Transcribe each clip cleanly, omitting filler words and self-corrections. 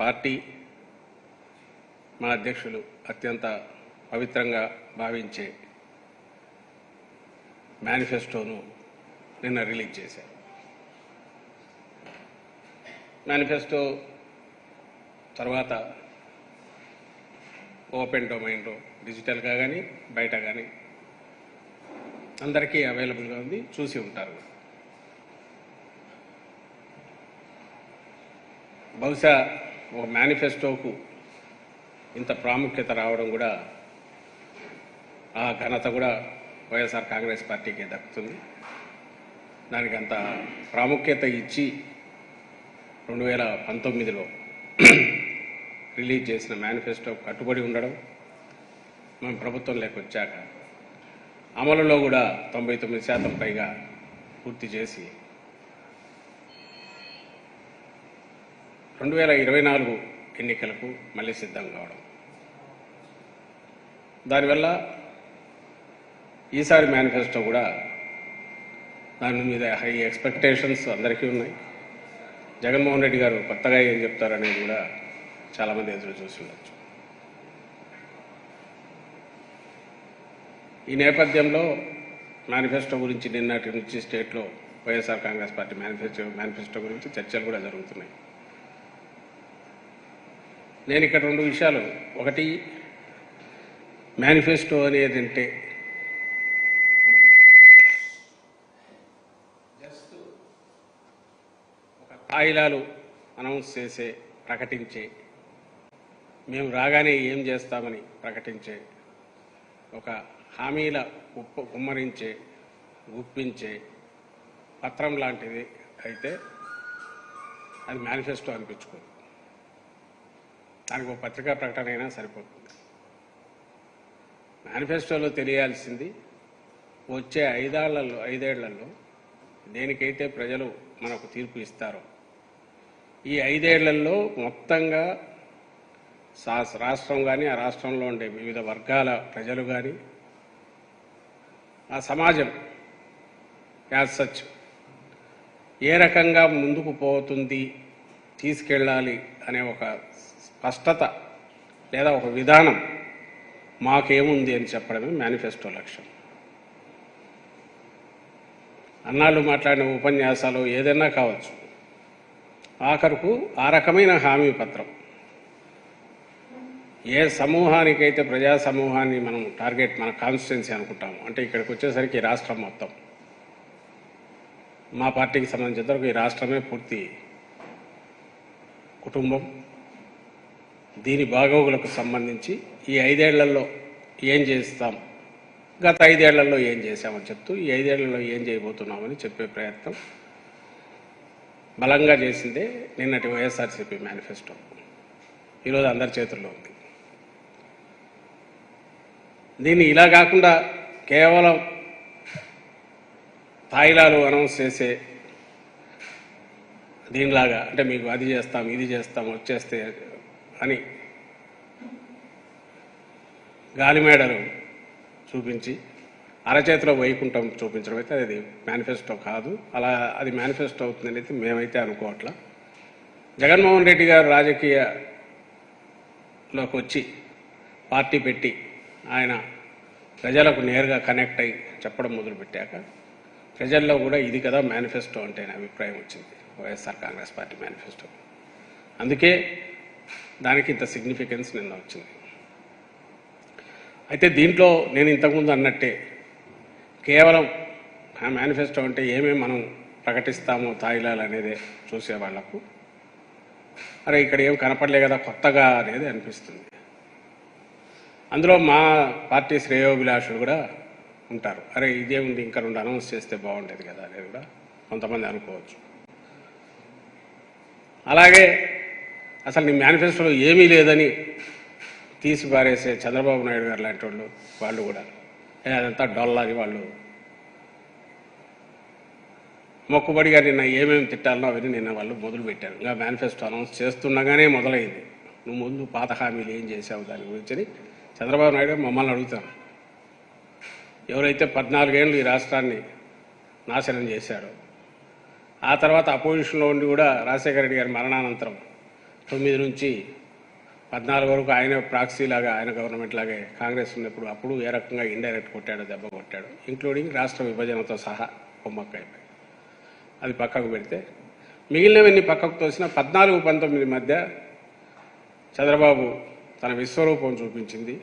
Party మా అధ్యక్షులు అత్యంత పవిత్రంగా భావించే మేనిఫెస్టోను నిన్న రిలీజ్ చేశారు. మేనిఫెస్టో తర్వాత ఓపెన్ డొమైన్లో డిజిటల్గా కానీ బయట కానీ అందరికీ అవైలబుల్గా ఉంది, చూసి ఉంటారు. బహుశా ఒక మేనిఫెస్టోకు ఇంత ప్రాముఖ్యత రావడం కూడా ఆ ఘనత కూడా వైఎస్ఆర్ కాంగ్రెస్ పార్టీకి దక్కుతుంది. దానికి అంత ప్రాముఖ్యత ఇచ్చి 2019లో రిలీజ్ చేసిన మేనిఫెస్టో కట్టుబడి ఉండడం, మేము ప్రభుత్వంలోకి వచ్చాక అమలులో కూడా 99% పైగా పూర్తి చేసి 2024 ఎన్నికలకు మళ్ళీ సిద్ధం కావడం, దానివల్ల ఈసారి మేనిఫెస్టో కూడా దాని మీద హై ఎక్స్పెక్టేషన్స్ అందరికీ ఉన్నాయి. జగన్మోహన్ రెడ్డి గారు కొత్తగా ఏం చెప్తారనేది కూడా చాలామంది ఎదురు చూసి ఉండొచ్చు. ఈ నేపథ్యంలో మేనిఫెస్టో గురించి నిన్నటి నుంచి స్టేట్లో వైఎస్ఆర్ కాంగ్రెస్ పార్టీ మేనిఫెస్టో గురించి చర్చలు కూడా జరుగుతున్నాయి. నేను ఇక్కడ 2 విషయాలు, ఒకటి మేనిఫెస్టో అనేది అంటే జస్ట్ ఒక తాయిలాలు అనౌన్స్ చేసే, ప్రకటించే, మేము రాగానే ఏం చేస్తామని ప్రకటించే, ఒక హామీల కుమ్మరించే, గుప్పించే పత్రం లాంటిది అయితే అది మేనిఫెస్టో అనిపించుకోదు. దానికి ఒక పత్రికా ప్రకటన అయినా సరిపోతుంది. మేనిఫెస్టోలో తెలియాల్సింది వచ్చే 5 ఏళ్లలో దేనికైతే ప్రజలు మనకు తీర్పు ఇస్తారో ఈ 5 ఏళ్లలో మొత్తంగా రాష్ట్రం కానీ, ఆ రాష్ట్రంలో ఉండే వివిధ వర్గాల ప్రజలు కానీ, ఆ సమాజం యాజ్ సచ్ ఏ రకంగా ముందుకు పోతుంది, తీసుకెళ్ళాలి అనే ఒక స్పష్టత లేదా ఒక విధానం మాకేముంది అని చెప్పడమే మేనిఫెస్టో లక్ష్యం. అన్నాళ్ళు మాట్లాడిన ఉపన్యాసాలు ఏదైనా కావచ్చు, ఆఖరుకు ఆ రకమైన హామీ పత్రం ఏ సమూహానికైతే, ప్రజా సమూహాన్ని మనం టార్గెట్, మన కాన్స్టిట్యున్సీ అనుకుంటాము, అంటే ఇక్కడికి వచ్చేసరికి రాష్ట్రం మొత్తం, మా పార్టీకి సంబంధించినంతవరకు ఈ రాష్ట్రమే పూర్తి కుటుంబం. దీని బాగోగులకు సంబంధించి ఈ 5 ఏళ్లలో ఏం చేస్తాం, గత 5 ఏళ్లలో ఏం చేశామని చెప్తూ ఈ 5 ఏళ్లలో ఏం చేయబోతున్నామని చెప్పే ప్రయత్నం బలంగా చేసిందే నిన్నటి వైఎస్ఆర్సీపీ మేనిఫెస్టో. ఈరోజు అందరి చేతుల్లో ఉంది. దీన్ని ఇలా కాకుండా కేవలం తాయిలాలు అనౌన్స్ చేసే దీనిలాగా, అంటే మీకు అది చేస్తాం, ఇది చేస్తాం, వచ్చేస్తే అని గాలిమేడలు చూపించి అరచేతిలో వైకుంఠం చూపించడం అయితే అది మేనిఫెస్టో కాదు. అలా అది మేనిఫెస్టో అవుతుందని అయితే మేమైతే అనుకోవట్లా. జగన్మోహన్ రెడ్డి గారు రాజకీయలోకి వచ్చి పార్టీ పెట్టి ఆయన ప్రజలకు నేరుగా కనెక్ట్ అయ్యి చెప్పడం మొదలుపెట్టాక ప్రజల్లో కూడా ఇది కదా మేనిఫెస్టో అంటే అనే అభిప్రాయం వచ్చింది వైఎస్ఆర్ కాంగ్రెస్ పార్టీ మేనిఫెస్టో. అందుకే దానికి ఇంత సిగ్నిఫికెన్స్ నిన్న వచ్చింది. అయితే దీంట్లో నేను ఇంతకుముందు అన్నట్టే కేవలం ఆ మేనిఫెస్టో అంటే ఏమేమి మనం ప్రకటిస్తామో తాయిలాలు అనేదే చూసేవాళ్లకు అరే ఇక్కడ ఏం కనపడలే కదా కొత్తగా అనేది అనిపిస్తుంది. అందులో మా పార్టీ శ్రేయోభిలాషులు కూడా ఉంటారు. అరే ఇదే ఉంది, ఇంకా 2 అనౌన్స్ చేస్తే బాగుండేది కదా అనేది కూడా కొంతమంది అనుకోవచ్చు. అలాగే అసలు నీ మేనిఫెస్టోలో ఏమీ లేదని తీసి పారేసే చంద్రబాబు నాయుడు గారు లాంటి వాళ్ళు కూడా అదంతా డొల్లని వాళ్ళు మొక్కుబడిగా నిన్న ఏమేమి తిట్టాలనో అవన్నీ నిన్న వాళ్ళు మొదలుపెట్టారు. ఇంకా మేనిఫెస్టో అనౌన్స్ చేస్తుండగానే మొదలైంది. నువ్వు ముందు పాత హామీలు ఏం చేసావు దాని గురించి చంద్రబాబు నాయుడు మమ్మల్ని అడుగుతారు. ఎవరైతే 14 ఏళ్ళు ఈ రాష్ట్రాన్ని నాశనం చేశాడో, ఆ తర్వాత అపోజిషన్లో ఉండి కూడా రాజశేఖర రెడ్డి గారి మరణానంతరం 9 నుంచి 14 వరకు ఆయన ప్రాక్సీ లాగా ఆయన గవర్నమెంట్ లాగే కాంగ్రెస్ ఉన్నప్పుడు అప్పుడు ఏ రకంగా ఇండైరెక్ట్ కొట్టాడో దెబ్బ కొట్టాడు, ఇంక్లూడింగ్ రాష్ట్ర విభజనతో సహా కొమ్మక్కైపోయి. అది పక్కకు పెడితే మిగిలినవన్నీ పక్కకు తోసిన 14-19 మధ్య చంద్రబాబు తన విశ్వరూపం చూపించింది.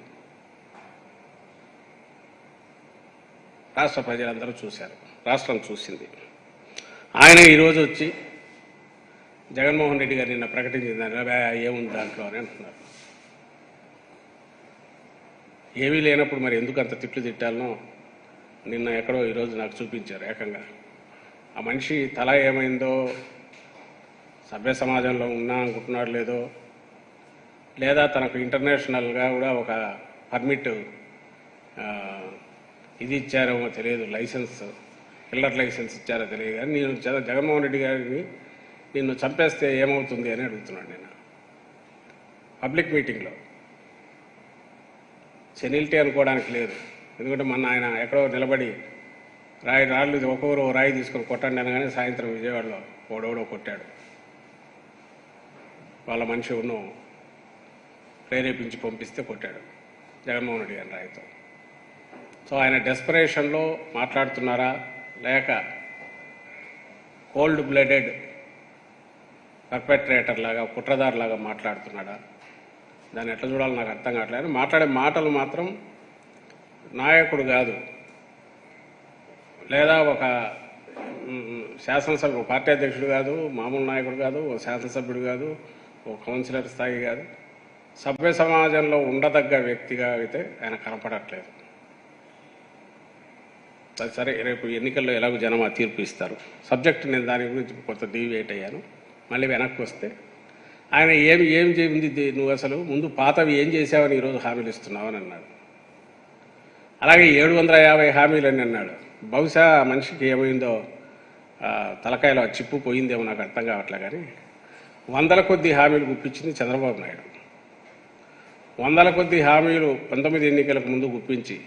రాష్ట్ర ప్రజలందరూ చూశారు, రాష్ట్రం చూసింది. ఆయన ఈరోజు వచ్చి జగన్మోహన్ రెడ్డి గారు నిన్న ప్రకటించిందని ఏముంది దాంట్లో అని అంటున్నారు. ఏమీ లేనప్పుడు మరి ఎందుకు అంత తిట్లు తిట్టాలనో నిన్న ఎక్కడో ఈరోజు నాకు చూపించారు ఏకంగా. ఆ మనిషి తల ఏమైందో, సభ్య సమాజంలో ఉన్నా అనుకుంటున్నాడు లేదో, లేదా తనకు ఇంటర్నేషనల్గా కూడా ఒక పర్మిట్ ఇది ఇచ్చారేమో తెలియదు, లైసెన్స్, కిల్లర్ లైసెన్స్ ఇచ్చారో తెలియదు. కానీ నేను జగన్మోహన్ రెడ్డి గారిని నిన్ను చంపేస్తే ఏమవుతుంది అని అడుగుతున్నాడు నేను పబ్లిక్ మీటింగ్లో. సెనిలిటీ అనుకోవడానికి లేదు, ఎందుకంటే మొన్న ఆయన ఎక్కడో నిలబడి రాళ్ళు ఒక్కొక్కరు రాయి తీసుకొని కొట్టండి అనగానే సాయంత్రం విజయవాడలో ఓడోడో కొట్టాడు. వాళ్ళ మనిషి ఉన్ను ప్రేరేపించి పంపిస్తే కొట్టాడు జగన్మోహన్ రెడ్డి గారి రాయితో. సో ఆయన డెస్పరేషన్లో మాట్లాడుతున్నారా, లేక కోల్డ్ బ్లడెడ్ పర్పెట్రేటర్ లాగా, కుట్రదారు లాగా మాట్లాడుతున్నాడా, దాన్ని ఎట్లా చూడాలో నాకు అర్థం కావట్లేదు. మాట్లాడే మాటలు మాత్రం నాయకుడు కాదు, లేదా ఒక శాసనసభ పార్టీ అధ్యక్షుడు కాదు, మామూలు నాయకుడు కాదు, ఒక శాసనసభ్యుడు కాదు, ఒక కౌన్సిలర్ స్థాయి కాదు, సభ్య సమాజంలో ఉండదగ్గ వ్యక్తిగా అయితే ఆయన కనపడట్లేదు. సరే, రేపు ఎన్నికల్లో ఎలాగో జనం ఆ తీర్పు ఇస్తారు. సబ్జెక్ట్ నేను దాని గురించి కొంత డీవియేట్ అయ్యాను. మళ్ళీ వెనక్కి వస్తే ఆయన ఏం చేయింది, నువ్వు అసలు ముందు పాతవి ఏం చేసావని ఈరోజు హామీలు ఇస్తున్నావని అన్నాడు. అలాగే 750 హామీలు అని అన్నాడు. బహుశా మనిషికి ఏమైందో తలకాయలో చిప్పు పోయిందేమో నాకు అర్థం కావట్లే. కానీ 100ల కొద్ది హామీలు గుప్పించింది చంద్రబాబు నాయుడు. 100ల కొద్ది హామీలు 19 ఎన్నికలకు ముందు గుప్పించి